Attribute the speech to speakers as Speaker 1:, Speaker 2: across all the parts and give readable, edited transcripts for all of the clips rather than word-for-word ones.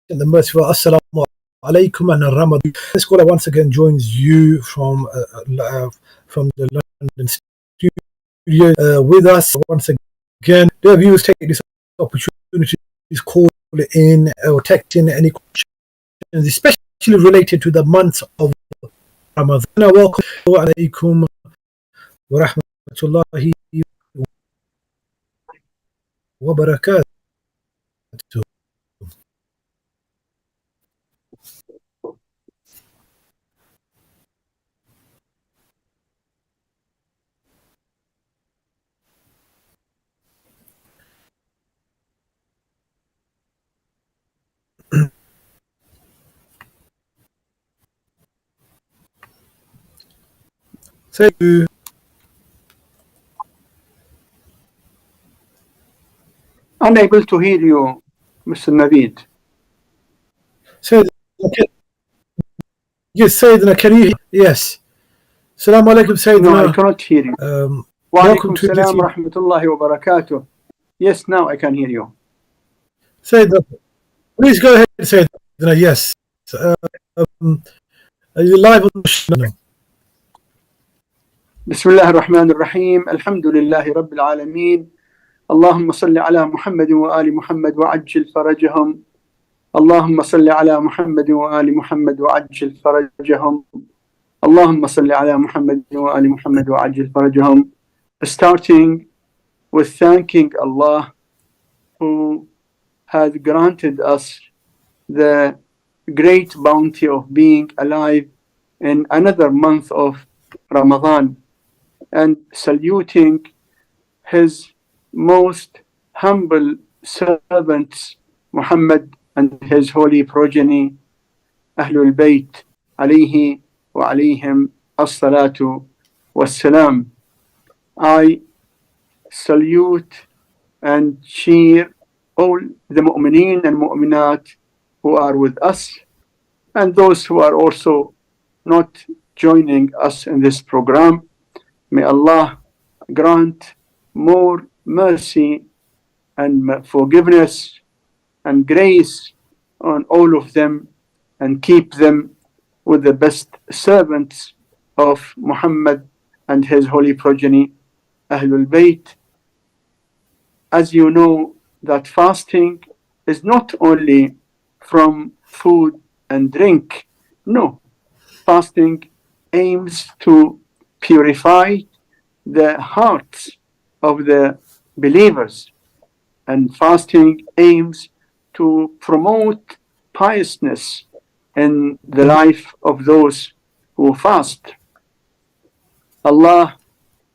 Speaker 1: the merciful. Assalamu alaikum and Ramadan. This caller once again joins you from the London studio with us once again. The viewers take this opportunity to call in or text in any questions, especially related to the month of Ramadan. Welcome. Alaikum wa rahmatullahi wa barakatuh. Thank you.
Speaker 2: Unable to hear you, Mr. Naveed.
Speaker 1: Syed, yes, Syed, can you? Yes. Assalamu alaikum, Syed.
Speaker 2: No, I cannot hear you. Wa
Speaker 1: welcome
Speaker 2: alaikum
Speaker 1: to
Speaker 2: salam wa rahmatullahi wa barakatuh. Yes, now I can hear you.
Speaker 1: Syed, please go ahead, Syed. Yes. Are you live on the show?
Speaker 2: بسم الله الرحمن الرحيم الحمد لله رب العالمين اللهم صل على محمد وآل محمد وعجل فرجهم اللهم صل على محمد وآل محمد وعجل فرجهم اللهم صل على محمد وآل محمد وعجل فرجهم. Starting with thanking Allah who has granted us the great bounty of being alive in another month of Ramadan, and saluting his most humble servants Muhammad and his holy progeny Ahlebait alayhi wa alayhim as-salatu was-salam. I salute and cheer all the mu'mineen and mu'minat who are with us and those who are also not joining us in this program. May Allah grant more mercy and forgiveness and grace on all of them and keep them with the best servants of Muhammad and his holy progeny Ahlebait. As you know, that fasting is not only from food and drink. No, fasting aims to purify the hearts of the believers, and fasting aims to promote piousness in the life of those who fast. Allah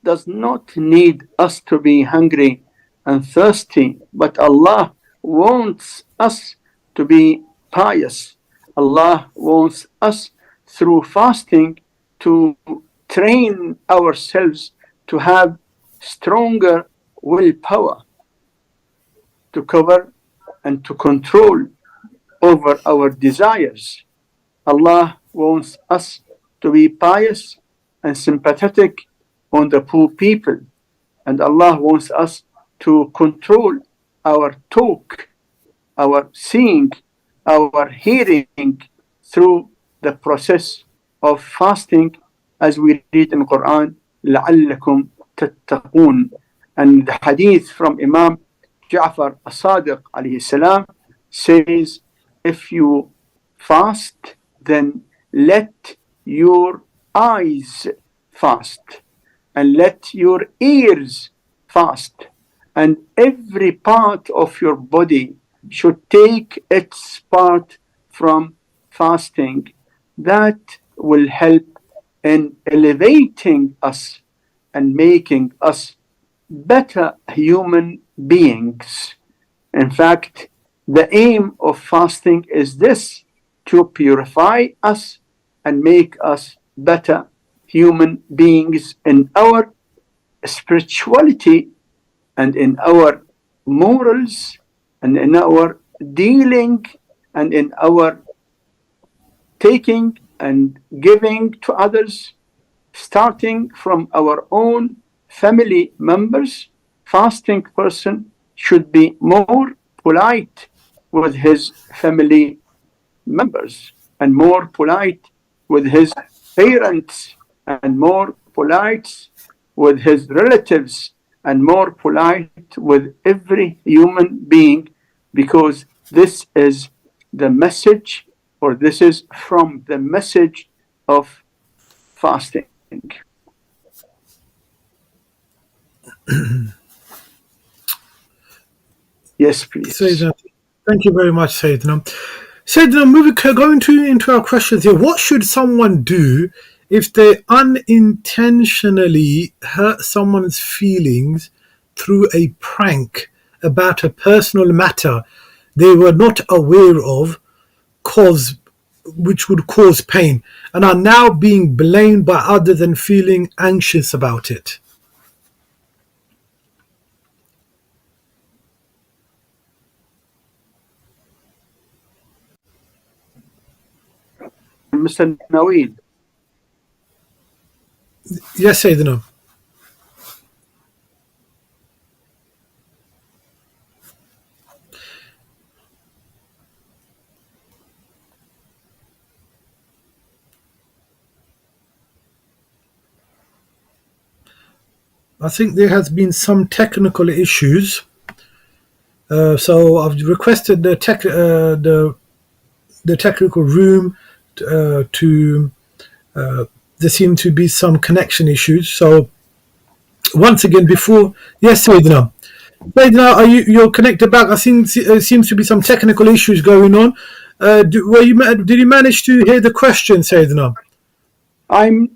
Speaker 2: does not need us to be hungry and thirsty, but Allah wants us to be pious. Allah wants us through fasting to train ourselves to have stronger willpower to cover and to control over our desires. Allah wants us to be pious and sympathetic on the poor people, and Allah wants us to control our talk, our seeing, our hearing through the process of fasting, as we read in Quran, لَعَلَّكُمْ تَتَّقُونَ. And the hadith from Imam Ja'far as-Sadiq alayhi salam says, if you fast, then let your eyes fast and let your ears fast, and every part of your body should take its part from fasting. That will help in elevating us and making us better human beings. In fact, the aim of fasting is this: to purify us and make us better human beings in our spirituality and in our morals and in our dealing and in our taking and giving to others, starting from our own family members. Fasting person should be more polite with his family members, and more polite with his parents, and more polite with his relatives, and more polite with every human being, because this is the message, or this is from the message of fasting. Yes, please.
Speaker 1: Sayyidina, thank you very much, Sayyidina. Sayyidina, going into our questions here. What should someone do if they unintentionally hurt someone's feelings through a prank about a personal matter they were not aware of, which would cause pain, and are now being blamed by others and feeling anxious about it?
Speaker 2: Mr. Naveed.
Speaker 1: Yes, Sayyidina. I think there has been some technical issues, so I've requested the technical room to. There seem to be some connection issues. So once again, yes, Sayyidina. Sayyidina, you're connected back? I think there seems to be some technical issues going on. Did you manage to hear the question, Sayyidina?
Speaker 2: I'm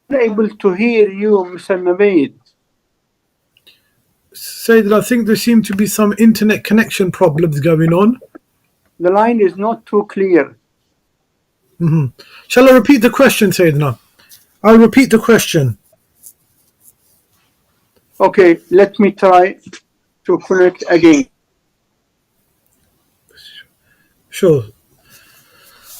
Speaker 2: unable to hear you, Mr. Naveed.
Speaker 1: Sayyidina, I think there seem to be some internet connection problems going on.
Speaker 2: The line is not too clear.
Speaker 1: Mm-hmm. Shall I repeat the question, Sayyidina? I'll repeat the question.
Speaker 2: Okay, let me try to connect again.
Speaker 1: Sure.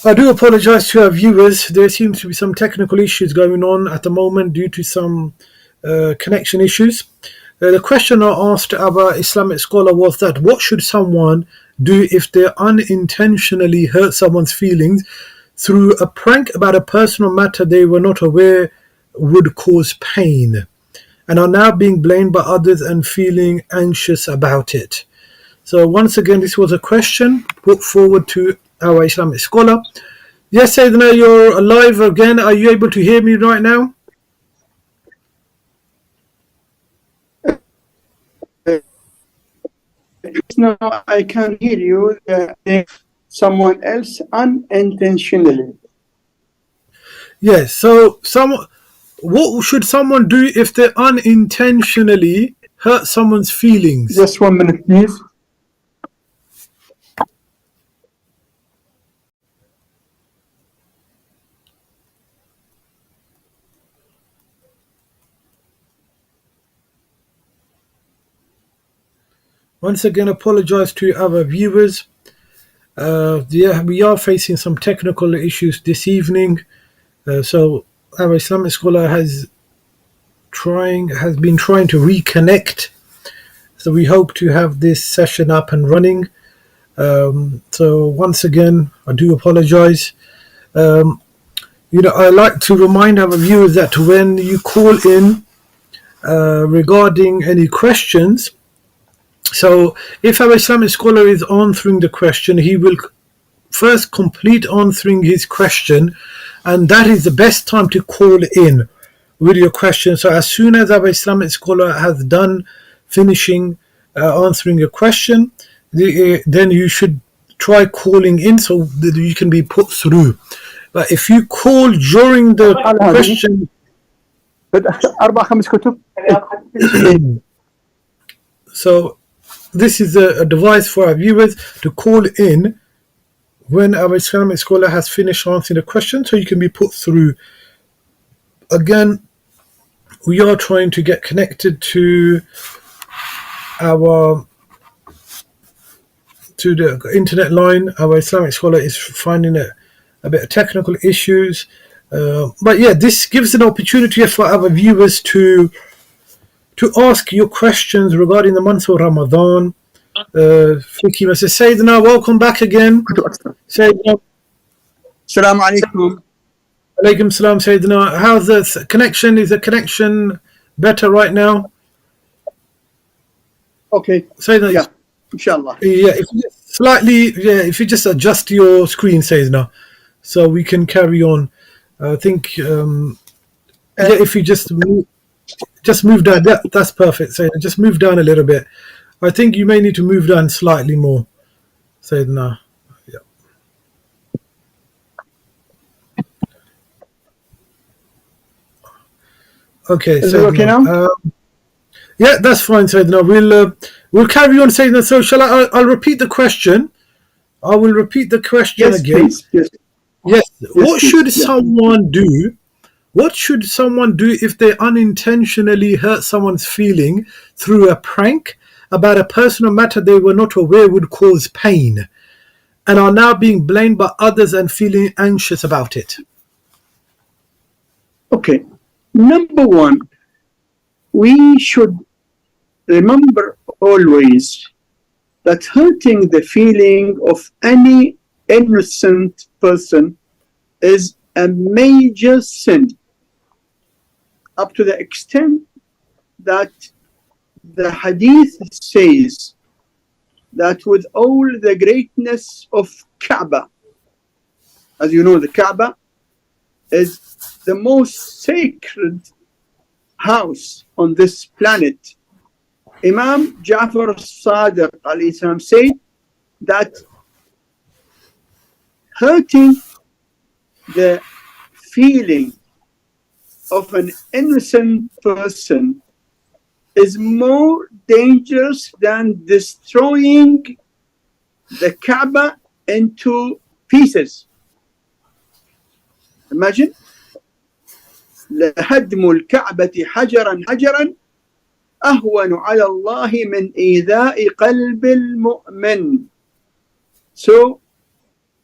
Speaker 1: I do apologize to our viewers. There seems to be some technical issues going on at the moment due to some connection issues. The question I asked our Islamic scholar was that what should someone do if they unintentionally hurt someone's feelings through a prank about a personal matter they were not aware would cause pain, and are now being blamed by others and feeling anxious about it? So once again, this was a question put forward to our Islamic scholar. Yes, Sayyidina, you're live again. Are you able to hear me right now?
Speaker 2: No, I can hear you. Someone else unintentionally.
Speaker 1: Yes, so what should someone do if they unintentionally hurt someone's feelings?
Speaker 2: Just 1 minute, please.
Speaker 1: Once again, apologize to our viewers. We are facing some technical issues this evening. So our Islamic scholar has been trying to reconnect. So we hope to have this session up and running. So once again, I do apologize. I like to remind our viewers that when you call in regarding any questions, so if our Islamic scholar is answering the question, he will first complete answering his question, and that is the best time to call in with your question. So as soon as our Islamic scholar has done finishing answering your question, then you should try calling in so that you can be put through. But if you call during the question, so this is a device for our viewers to call in when our Islamic scholar has finished answering the question, so you can be put through. Again, we are trying to get connected to the internet line. Our Islamic scholar is finding a bit of technical issues, but yeah, this gives an opportunity for our viewers to ask your questions regarding the month of Ramadan. Fiki says, Sayyidina, welcome back again. Sayyidina.
Speaker 2: Assalamu alaikum.
Speaker 1: Alaikum salam, Sayyidina. How's the connection? Is the connection better right now?
Speaker 2: Okay.
Speaker 1: Sayyidina,
Speaker 2: yeah, inshallah.
Speaker 1: Yeah, if you just adjust your screen, Sayyidina, so we can carry on. I think, if you just move down, that's perfect, Sayyidina. Just move down a little bit. I think you may need to move down slightly more, Sayyidina. Yeah. Okay,
Speaker 2: is it okay now?
Speaker 1: Yeah, that's fine, Sayyidina. We'll carry on, Sayyidina. So shall I'll repeat the question. I will repeat the question again.
Speaker 2: Please.
Speaker 1: Yes. What should someone do? What should someone do if they unintentionally hurt someone's feeling through a prank about a personal matter they were not aware would cause pain, and are now being blamed by others and feeling anxious about it?
Speaker 2: Okay. Number one, we should remember always that hurting the feeling of any innocent person is a major sin, up to the extent that the hadith says that with all the greatness of Kaaba, as you know, the Kaaba is the most sacred house on this planet. Imam Ja'far al-Sadiq alayhi salam said that hurting the feeling of an innocent person is more dangerous than destroying the Kaaba into pieces. Imagine, لهدم الكعبة حجرا حجرا أهون على الله من إيذاء قلب المؤمن. So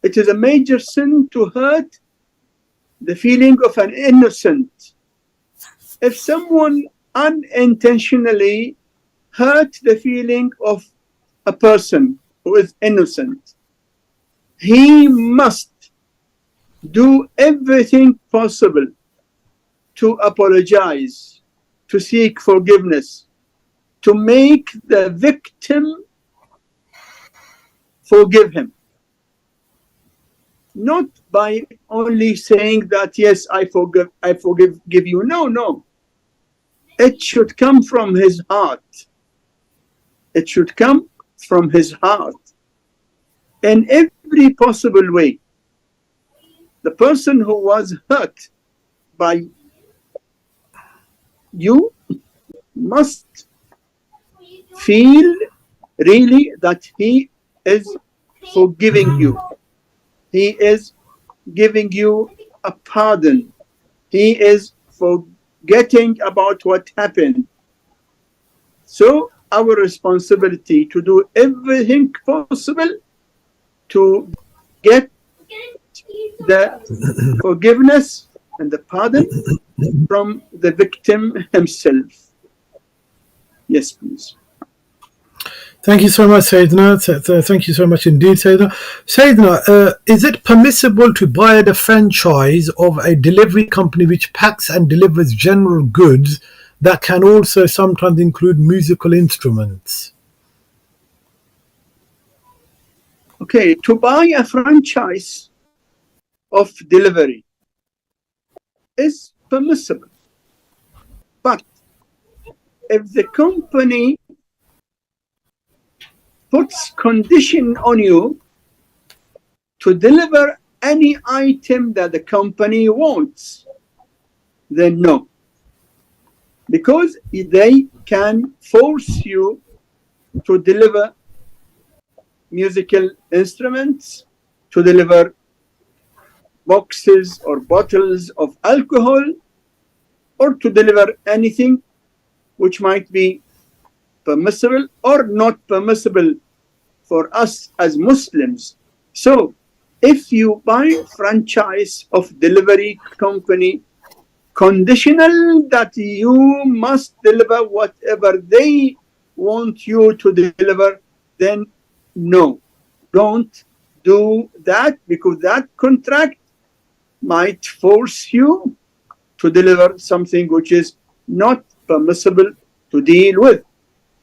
Speaker 2: it is a major sin to hurt the feeling of an innocent. If someone unintentionally hurt the feeling of a person who is innocent, he must do everything possible to apologize, to seek forgiveness, to make the victim forgive him. Not by only saying that, yes, I forgive you. No. It should come from his heart. It should come from his heart in every possible way. The person who was hurt by you must feel really that he is forgiving you. He is giving you a pardon. He is forgetting about what happened. So our responsibility to do everything possible to get the forgiveness and the pardon from the victim himself. Yes, please.
Speaker 1: Thank you so much, Sayyidina. Thank you so much indeed, Sayyidina. Sayyidina, is it permissible to buy the franchise of a delivery company which packs and delivers general goods that can also sometimes include musical instruments?
Speaker 2: Okay, to buy a franchise of delivery is permissible, but if the company puts condition on you to deliver any item that the company wants, then no, because they can force you to deliver musical instruments, to deliver boxes or bottles of alcohol, or to deliver anything which might be permissible or not permissible for us as Muslims. So if you buy franchise of delivery company conditional that you must deliver whatever they want you to deliver, then no, don't do that, because that contract might force you to deliver something which is not permissible to deal with.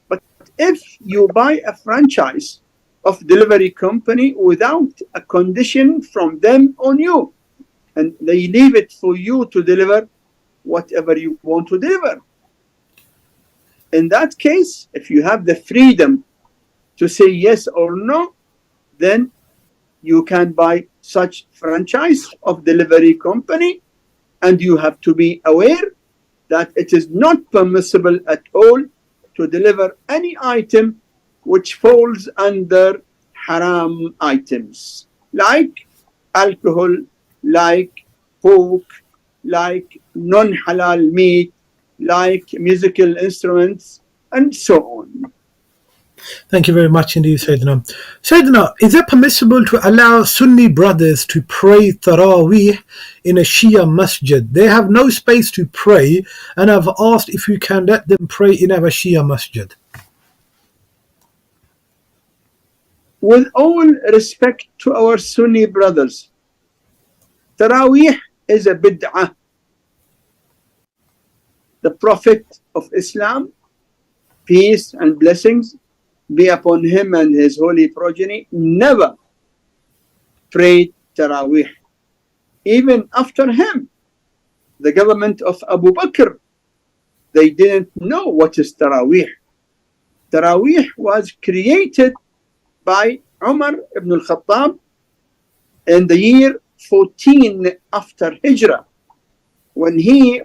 Speaker 2: But if you buy a franchise of delivery company without a condition from them on you, and they leave it for you to deliver whatever you want to deliver, in that case, if you have the freedom to say yes or no, then you can buy such franchise of delivery company, and you have to be aware that it is not permissible at all to deliver any item which falls under haram items, like alcohol, like pork, like non-halal meat, like musical instruments, and so on.
Speaker 1: Thank you very much indeed, Sayyidina. Sayyidina, is it permissible to allow Sunni brothers to pray Taraweeh in a Shia masjid? They have no space to pray, and I've asked if you can let them pray in our Shia masjid.
Speaker 2: With all respect to our Sunni brothers, Taraweeh is a bid'ah. The Prophet of Islam, peace and blessings be upon him and his holy progeny, never prayed Taraweeh. Even after him, the government of Abu Bakr, they didn't know what is Taraweeh. Taraweeh was created by Umar ibn al-Khattab in the year 14 after Hijrah, when he,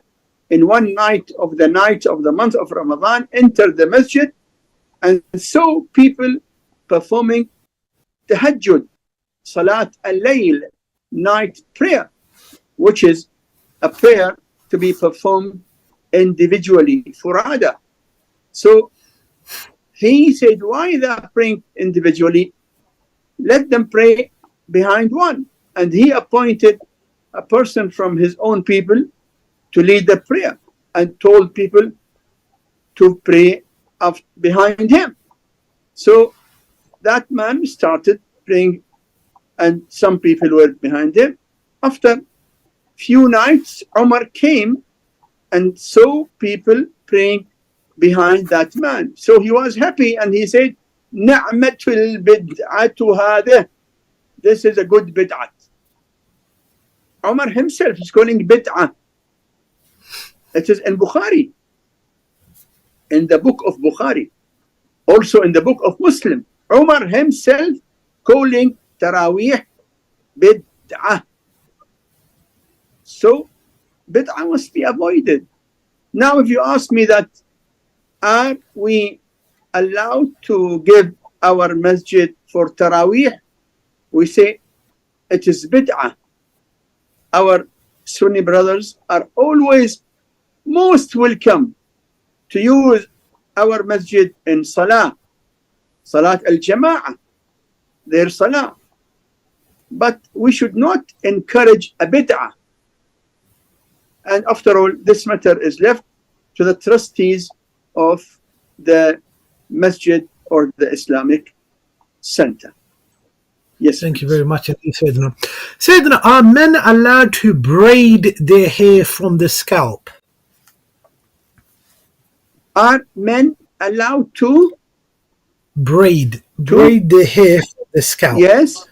Speaker 2: in one night of the month of Ramadan, entered the masjid and saw people performing tahajjud, salat al-layl, night prayer, which is a prayer to be performed individually, furada. So he said, why they are praying individually? Let them pray behind one. And he appointed a person from his own people to lead the prayer, and told people to pray behind him. So that man started praying, and some people were behind him. After few nights, Umar came and saw people praying behind that man. So he was happy, and he said, Na'matul bid'atu hadeh. This is a good bid'at. Umar himself is calling bid'ah. It is in Bukhari, in the book of Bukhari, also in the book of Muslim. Umar himself calling Taraweeh bid'ah. So bid'ah must be avoided. Now, if you ask me that, are we allowed to give our masjid for Taraweeh? We say it is bid'ah. Our Sunni brothers are always most welcome to use our masjid in salat al-jama'ah, their salah. But we should not encourage a bid'ah. And after all, this matter is left to the trustees of the masjid or the Islamic center. Yes.
Speaker 1: Thank you very much, Sayyidina. Sayyidina, are men allowed to braid their hair from the scalp?
Speaker 2: Are men allowed to
Speaker 1: braid their hair from the scalp?
Speaker 2: Yes.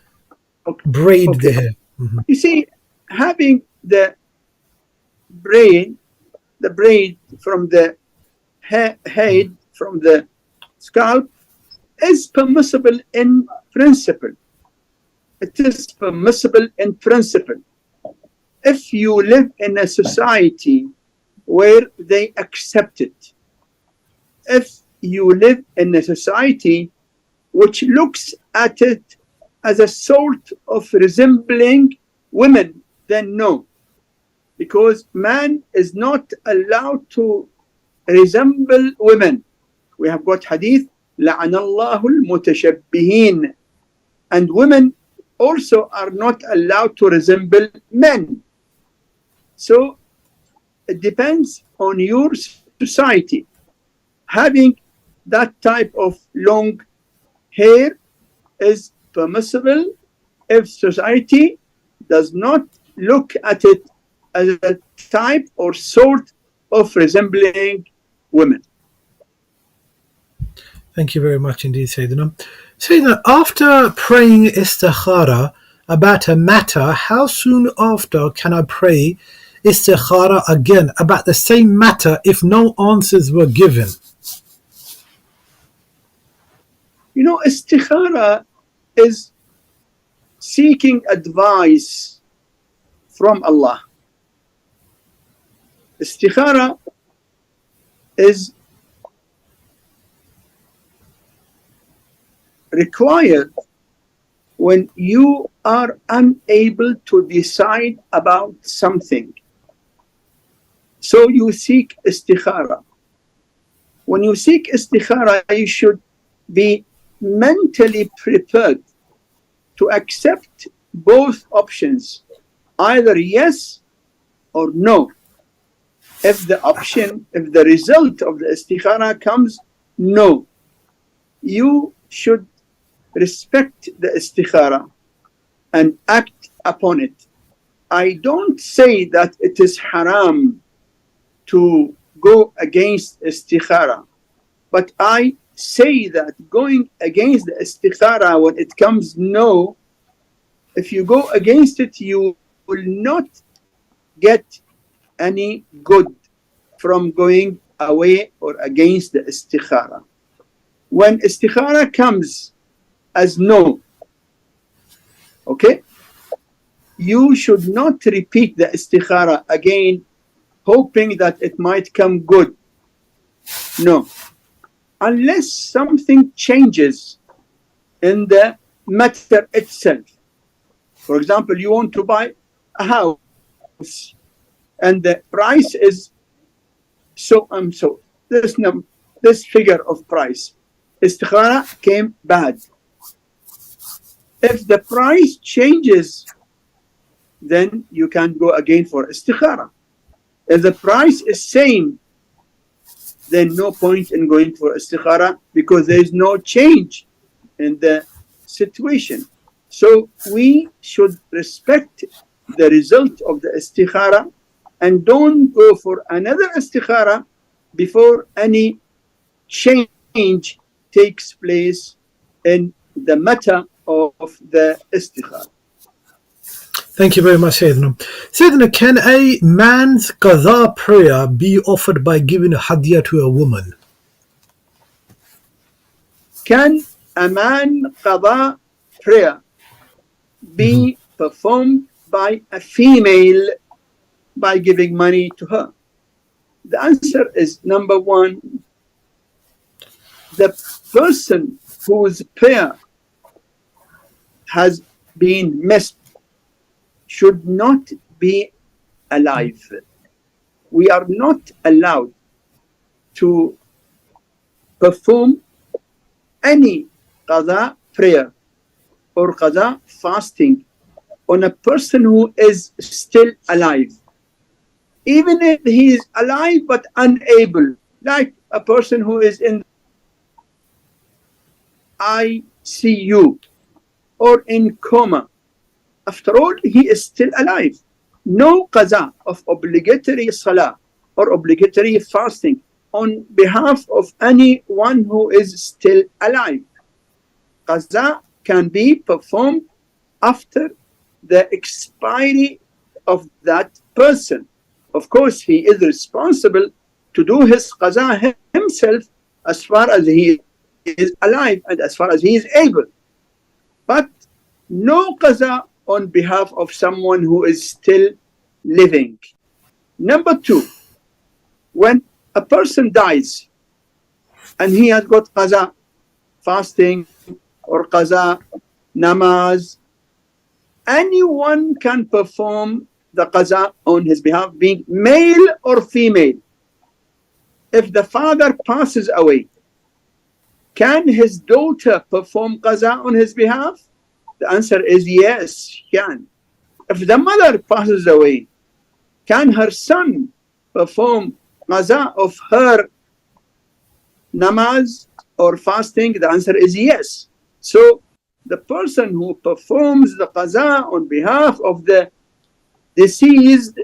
Speaker 1: Okay. Braid the hair. Mm-hmm.
Speaker 2: You see, having the braid from the head, from the scalp, is permissible in principle. It is permissible in principle. If you live in a society where they accept it, if you live in a society which looks at it as a sort of resembling women, then no. Because man is not allowed to resemble women. We have got hadith, لَعَنَ اللَّهُ الْمُتَشَبِّهِينَ. And women also are not allowed to resemble men. So it depends on your society. Having that type of long hair is permissible if society does not look at it as a type or sort of resembling women.
Speaker 1: Thank you very much indeed, Sayyidina. Sayyidina, after praying istikhara about a matter, how soon after can I pray istikhara again about the same matter if no answers were given?
Speaker 2: You know, istikhara is seeking advice from Allah. Istikhara is required when you are unable to decide about something. So you seek istikhara. When you seek istikhara, you should be mentally prepared to accept both options, either yes or no. If the result of the istikhara comes no, you should respect the istikhara and act upon it. I don't say that it is haram to go against istikhara, but I say that going against the istikhara when it comes no, if you go against it, you will not get any good from going away or against the istikhara. When istikhara comes as no, okay, you should not repeat the istikhara again hoping that it might come good. No, unless something changes in the matter itself. For example, you want to buy a house and the price is so and so, this figure of price. Istikhara came bad. If the price changes, then you can go again for istikhara. If the price is same, then no point in going for istikhara because there is no change in the situation. So we should respect the result of the istikhara and don't go for another istikhara before any change takes place in the matter of the istikhara.
Speaker 1: Thank you very much, Sayyidina. Sayyidina, can a man's qaza prayer be offered by giving a hadiyah to a woman?
Speaker 2: Can a man qaza prayer be performed by a female by giving money to her? The answer is number one, the person whose prayer has been missed should not be alive. We are not allowed to perform any qaza prayer or qaza fasting on a person who is still alive. Even if he is alive but unable, like a person who is in ICU or in coma, after all, he is still alive. No qaza of obligatory salah or obligatory fasting on behalf of anyone who is still alive. Qaza can be performed after the expiry of that person. Of course, he is responsible to do his qaza himself as far as he is alive and as far as he is able. But no qaza on behalf of someone who is still living. Number two, when a person dies and he has got qaza fasting or qaza namaz, anyone can perform the qaza on his behalf, being male or female. If the father passes away, can his daughter perform qaza on his behalf? The answer is yes, she can. If the mother passes away, can her son perform qaza of her namaz or fasting? The answer is yes. So the person who performs the qaza on behalf of the deceased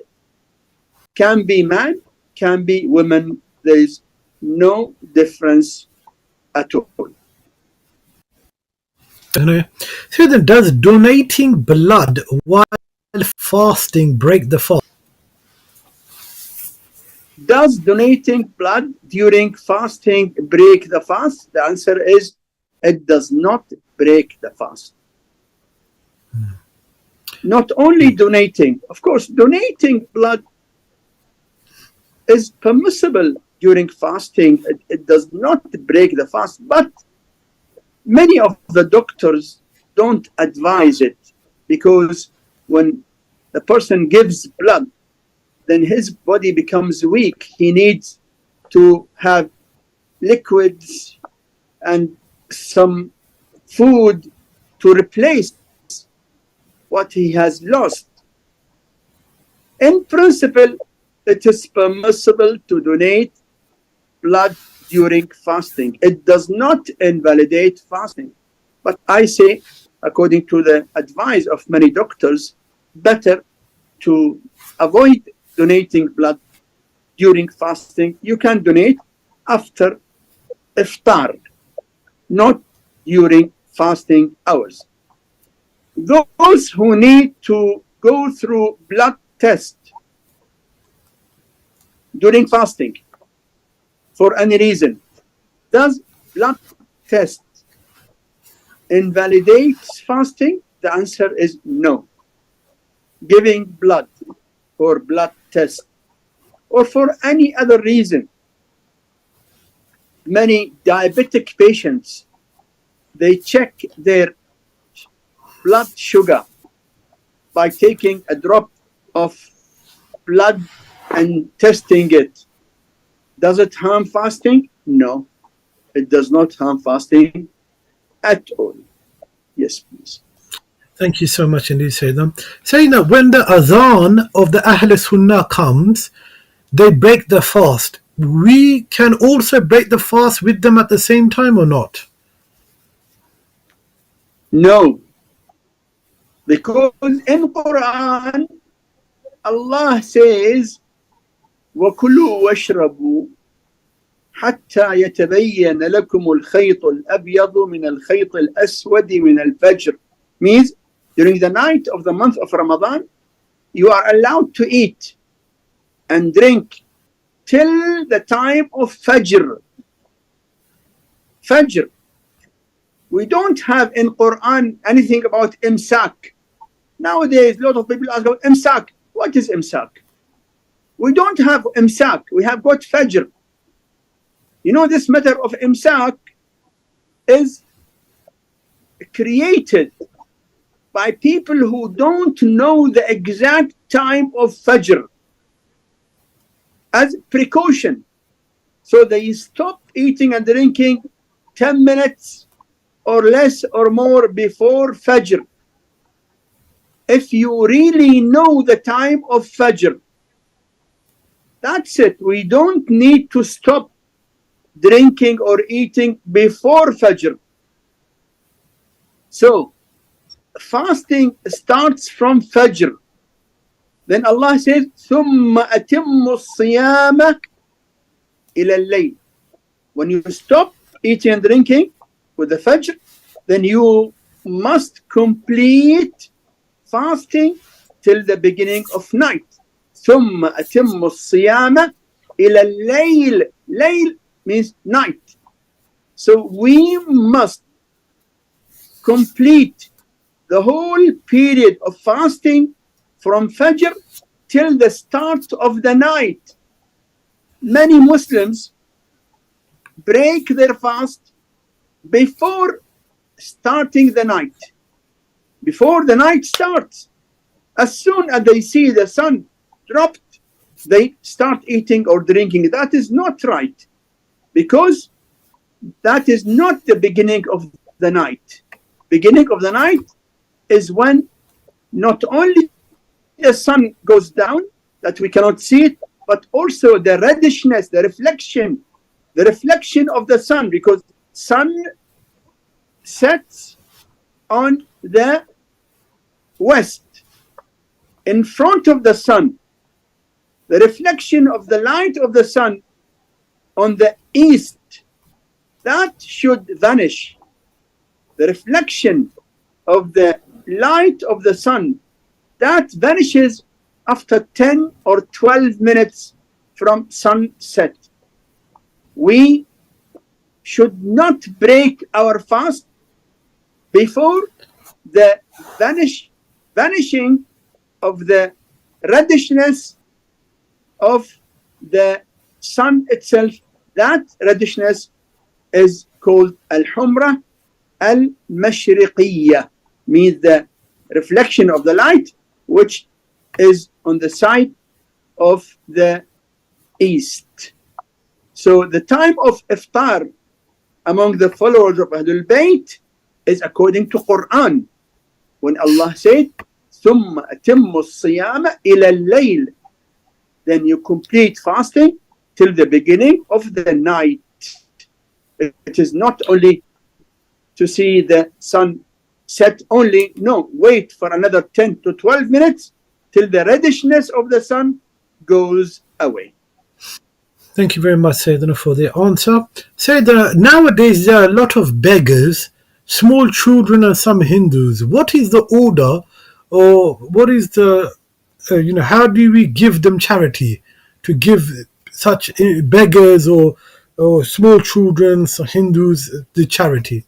Speaker 2: can be man, can be woman. There is no difference at all.
Speaker 1: So then, does donating blood while fasting break the fast?
Speaker 2: Does donating blood during fasting break the fast? The answer is it does not break the fast. Not only donating, of course, donating blood is permissible during fasting. It does not break the fast, but many of the doctors don't advise it, because when the person gives blood, then his body becomes weak. He needs to have liquids and some food to replace what he has lost. In principle, it is permissible to donate blood during fasting. It does not invalidate fasting. But I say, according to the advice of many doctors, better to avoid donating blood during fasting. You can donate after iftar, not during fasting hours. Those who need to go through blood test during fasting for any reason, does blood test invalidate fasting? The answer is no. Giving blood for blood test or for any other reason. Many diabetic patients, they check their blood sugar by taking a drop of blood and testing it. Does it harm fasting? No, it does not harm fasting at all. Yes, please.
Speaker 1: Thank you so much indeed, Sayyidina. Sayyidina, when the adhan of the Ahl Sunnah comes, they break the fast. We can also break the fast with them at the same time or not?
Speaker 2: No, because in Quran, Allah says, وَكُلُوا وَاشْرَبُوا حَتَّى يَتَبَيَّنَ لَكُمُ الْخَيْطُ الْأَبْيَضُ مِنَ الْخَيْطِ الْأَسْوَدِ مِنَ الْفَجْرِ. Means during the night of the month of Ramadan, you are allowed to eat and drink till the time of Fajr. Fajr. We don't have in Quran anything about imsak. Nowadays, a lot of people ask about imsak. What is imsak? We don't have imsak. We have got Fajr. You know, this matter of imsak is created by people who don't know the exact time of Fajr as precaution. So they stop eating and drinking 10 minutes or less or more before Fajr. If you really know the time of Fajr, that's it. We don't need to stop drinking or eating before Fajr. So fasting starts from Fajr. Then Allah says, ثُمَّ أَتِمُّ الصِّيَامَ إِلَى اللَّيْلِ. When you stop eating and drinking with the Fajr, then you must complete fasting till the beginning of night. ثُمَّ أَتِمُّ الصِّيَامَ إِلَى اللَّيْلِ. Layl means night. So we must complete the whole period of fasting from Fajr till the start of the night. Many Muslims break their fast before starting the night. Before the night starts, as soon as they see the sun dropped, they start eating or drinking. That is not right, because that is not the beginning of the night. Beginning of the night is when not only the sun goes down, that we cannot see it, but also the reddishness, the reflection of the sun, because sun sets on the west, in front of the sun. The reflection of the light of the sun on the east, that should vanish. The reflection of the light of the sun, that vanishes after 10 or 12 minutes from sunset. We should not break our fast before the vanishing of the reddishness of the sun itself. That reddishness is called al-humra al-mashriqiyya, means the reflection of the light which is on the side of the east. So the time of iftar among the followers of Ahlebait is according to Quran, when Allah said, ثُمَّ أَتِمُّ الصِّيَامَ إِلَى اللَّيْلِ, then you complete fasting till the beginning of the night. It is not only to see the sun set only, no, wait for another 10 to 12 minutes till the reddishness of the sun goes away.
Speaker 1: Thank you very much, Sayyidina, for the answer. Sayyidina, nowadays there are a lot of beggars, small children and some Hindus. What is the order, or what is the, how do we give them charity to give such beggars or small children, so Hindus, the charity?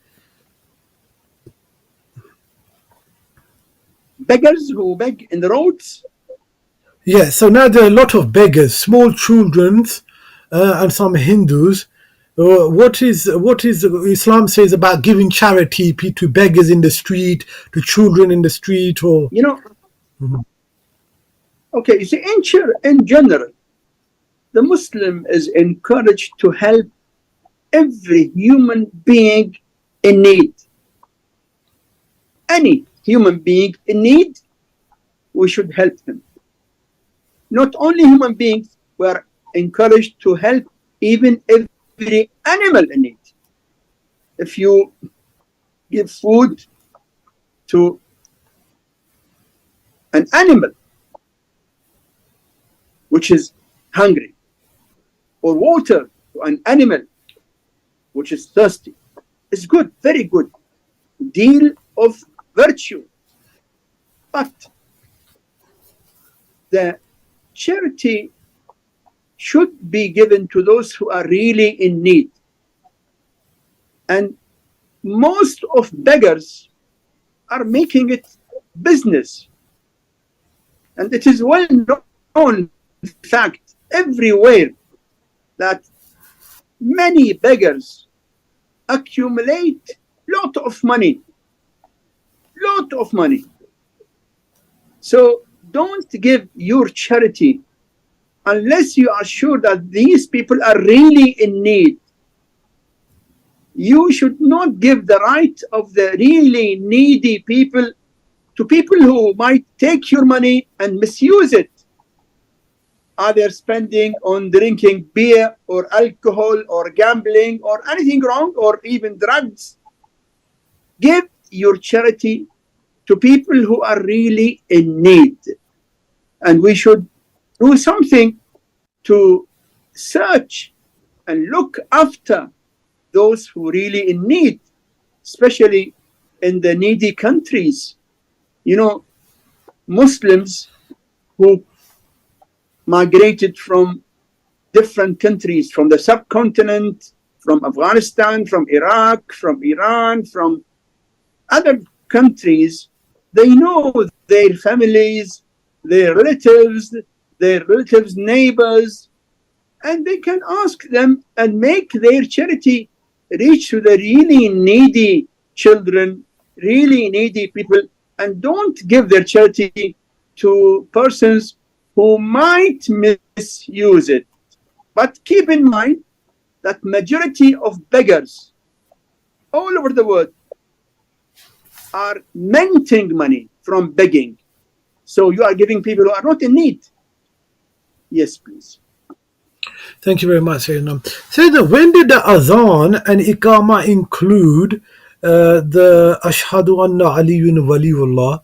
Speaker 2: Beggars who beg in the roads?
Speaker 1: Yeah, so now there are a lot of beggars, small children and some Hindus. What is Islam says about giving charity to beggars in the street, to children in the street, or
Speaker 2: Okay, you see, in general, the Muslim is encouraged to help every human being in need. Any human being in need, we should help them. Not only human beings, we are encouraged to help even every animal in need. If you give food to an animal which is hungry, or water to an animal which is thirsty, it's good, very good deal of virtue. But the charity should be given to those who are really in need. And most of beggars are making it business. And it is well known, in fact, everywhere, that many beggars accumulate lot of money. So don't give your charity unless you are sure that these people are really in need. You should not give the right of the really needy people to people who might take your money and misuse it, either spending on drinking beer or alcohol or gambling or anything wrong, or even drugs. Give your charity to people who are really in need. And we should do something to search and look after those who really in need, especially in the needy countries. You know, Muslims who migrated from different countries, from the subcontinent, from Afghanistan, from Iraq, from Iran, from other countries, they know their families, their relatives, neighbors, and they can ask them and make their charity reach to the really needy children, really needy people, and don't give their charity to persons who might misuse it. But keep in mind that majority of beggars all over the world are minting money from begging. So you are giving people who are not in need. Yes, please.
Speaker 1: Thank you very much, Sayyidina. Sayyidina, when did the Azan and Iqama include the Ashhadu Anna Aliyun Waliullah,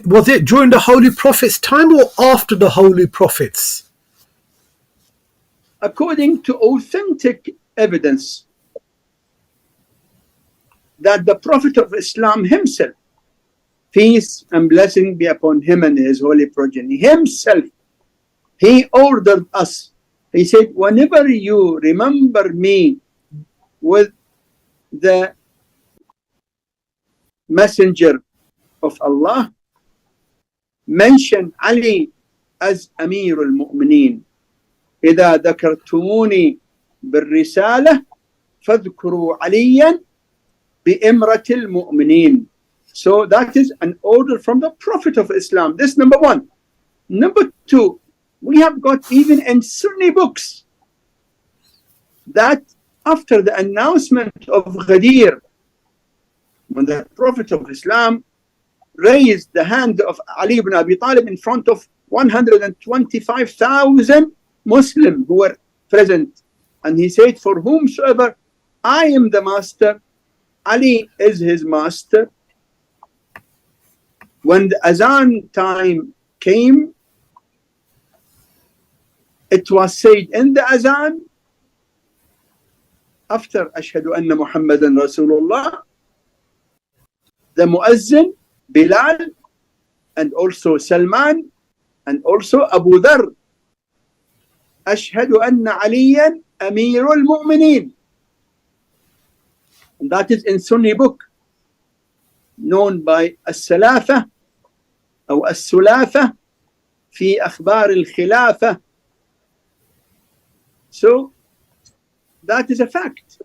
Speaker 1: was it during the Holy Prophet's time or after the Holy Prophets?
Speaker 2: According to authentic evidence, that the Prophet of Islam himself, peace and blessing be upon him and his holy progeny, himself, he ordered us. He said, whenever you remember me with the messenger of Allah, mention Ali as Amir al-Mu'mineen. إذا ذكرتموني بالرسالة فاذكروا عليا بإمرة المؤمنين. So that is an order from the Prophet of Islam. This number one. Number two, we have got even in Sunni books that after the announcement of Ghadir, when the Prophet of Islam raised the hand of Ali ibn Abi Talib in front of 125,000 Muslims who were present, and he said, for whomsoever I am the master, Ali is his master. When the Azan time came, it was said in the Azan, after Ashhadu Anna Muhammadan Rasulullah, the Muazzin, Bilal, and also Salman, and also Abu Dhar, Ashhadu Anna Aliyan Amirul Mu'mineen. And that is in Sunni book, known by As-Salafa or As-Sulafa fi Akhbar al-Khilafa. So that is a fact.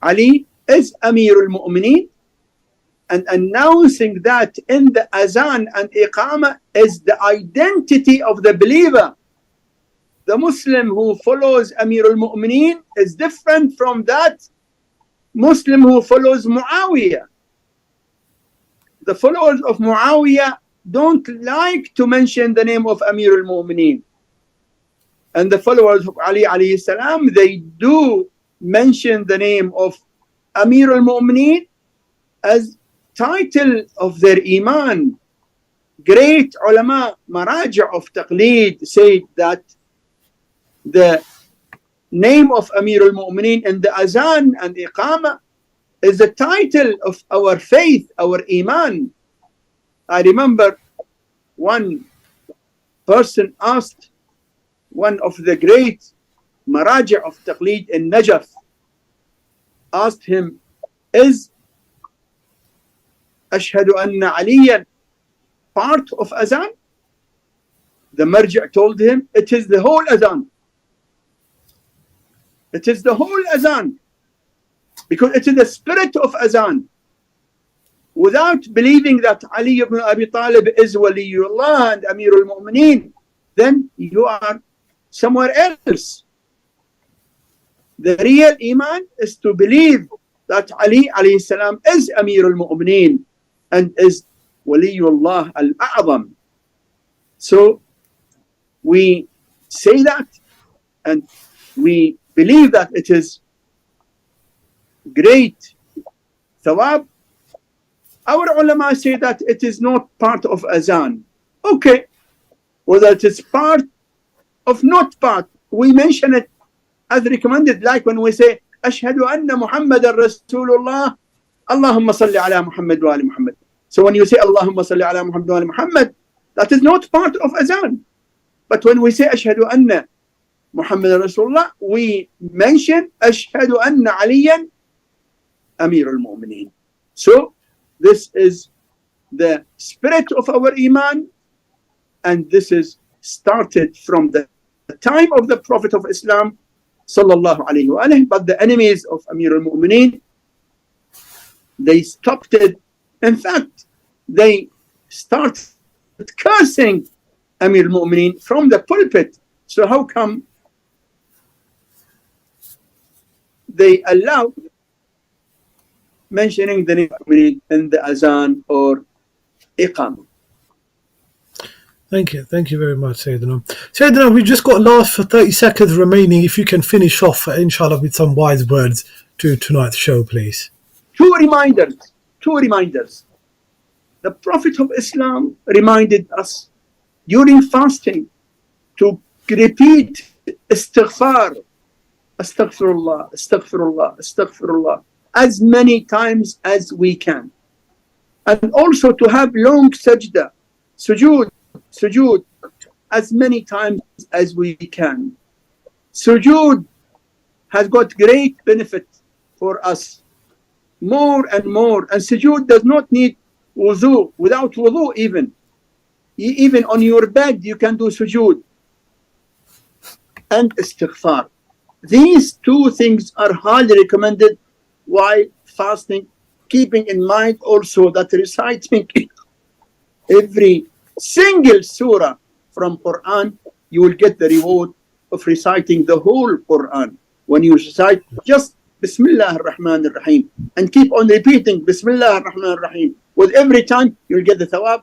Speaker 2: Ali is Amirul Mu'mineen, and announcing that in the Azan and Iqama is the identity of the believer. The Muslim who follows Amirul Mu'mineen is different from that Muslim who follows Muawiyah. The followers of Muawiyah don't like to mention the name of Amirul Mu'mineen. And the followers of Ali alayhi salam, they do mention the name of Amirul Mu'mineen as title of their Iman. Great Ulema, Maraja of Taqleed, said that the name of Amirul Mu'mineen in the Azan and Iqama is the title of our faith, our Iman. I remember one person asked one of the great Maraja of Taqleed in Najaf, asked him, is Ashhadu Anna Aliyan part of Azan? The Marja told him, it is the whole Azan. It is the whole Azan, because it is the spirit of Azan. Without believing that Ali ibn Abi Talib is Waliullah and Amirul Mu'mineen, then you are somewhere else. The real Iman is to believe that Ali alayhi salam is Amirul Mu'mineen and is Waliullah al-A'zam. So we say that, and we believe that it is great thawab. Our ulama say that it is not part of Azan. Okay, whether it is part of not part, we mention it as recommended, like when we say Ashhadu Anna Muhammadan Rasulullah, Allahumma salli ala Muhammad wa ali Muhammad. So when you say Allahumma salli ala Muhammad wa ali Muhammad, that is not part of Azan. But when we say Ashhadu Anna Muhammad Rasulullah, we mention Ashhadu Anna Aliyan Amirul Mu'mineen. So this is the spirit of our Iman, and this is started from the time of the Prophet of Islam sallallahu alayhi wa alayhi. But the enemies of Amirul Mu'mineen, they stopped it. In fact, they started cursing Amirul Mu'mineen from the pulpit. So how come they allow mentioning the name of Mu'mineen in the Azan or Iqamah?
Speaker 1: Thank you very much, Sayyidina. Sayyidina, we've just got last for 30 seconds remaining. If you can finish off, inshallah, with some wise words to tonight's show, please.
Speaker 2: Two reminders. The Prophet of Islam reminded us during fasting to repeat istighfar, astaghfirullah, astaghfirullah, astaghfirullah, as many times as we can. And also to have long sajda, sujood, as many times as we can. Sujood has got great benefit for us, more and more. And sujood does not need wudu, without wudu even. Even on your bed you can do sujood. And istighfar. These two things are highly recommended while fasting, keeping in mind also that reciting every single surah from Quran, you will get the reward of reciting the whole Quran. When you recite just Bismillah ar-Rahman ar-Rahim and keep on repeating Bismillah ar-Rahman ar-Rahim with every time, you'll get the thawab